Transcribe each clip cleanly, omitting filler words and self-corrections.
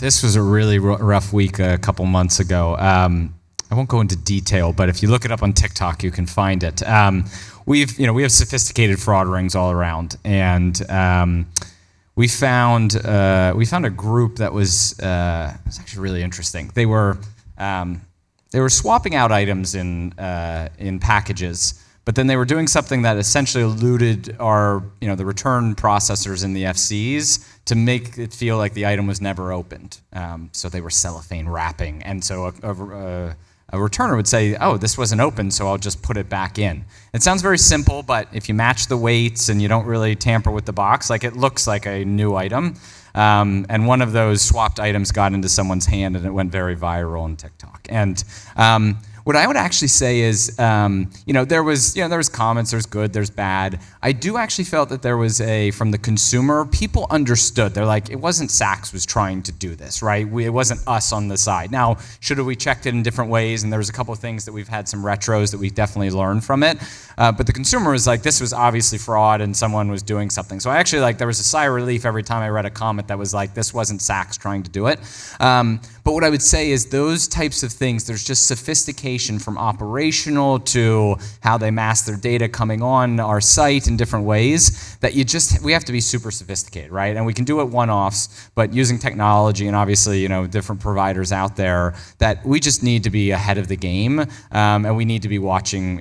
This was a really rough week a couple months ago. I won't go into detail, but if you look it up on TikTok, you can find it. We have sophisticated fraud rings all around, and we found a group that was actually really interesting. They were swapping out items in packages, but then they were doing something that essentially eluded the return processors in the FCs to make it feel like the item was never opened. So they were cellophane wrapping, and so a returner would say, "Oh, this wasn't open, so I'll just put it back in." It sounds very simple, but if you match the weights and you don't really tamper with the box, like, it looks like a new item. And one of those swapped items got into someone's hand, and it went very viral on TikTok. And what I would actually say is, there was comments, there's good, there's bad. I do actually felt that there was from the consumer, people understood. They're like, it wasn't Saks was trying to do this, right? It wasn't us on the side. Now, should have we checked it in different ways? And there was a couple of things that we've had some retros that we definitely learned from it. But the consumer was like, this was obviously fraud and someone was doing something. So I actually, there was a sigh of relief every time I read a comment that was like, this wasn't Saks trying to do it. But what I would say is those types of things, there's just sophistication from operational to how they mask their data coming on our site in different ways that we have to be super sophisticated, right? And we can do it one-offs, but using technology and obviously, different providers out there, that we just need to be ahead of the game, and we need to be watching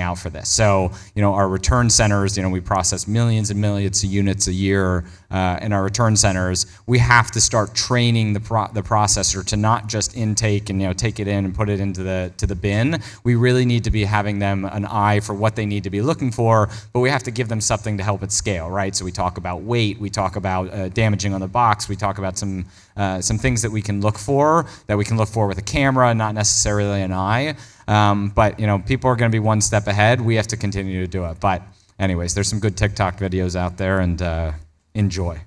out for this. So, our return centers, we process millions and millions of units a year in our return centers. We have to start training the processor to not just intake and take it in and put it into the bin. We really need to be having them an eye for what they need to be looking for, but we have to give them something to help it scale, right? So we talk about weight, we talk about damaging on the box, we talk about some things that we can look for with a camera, not necessarily an eye. But people are going to be one step ahead. We have to continue to do it. But anyways, there's some good TikTok videos out there, and enjoy.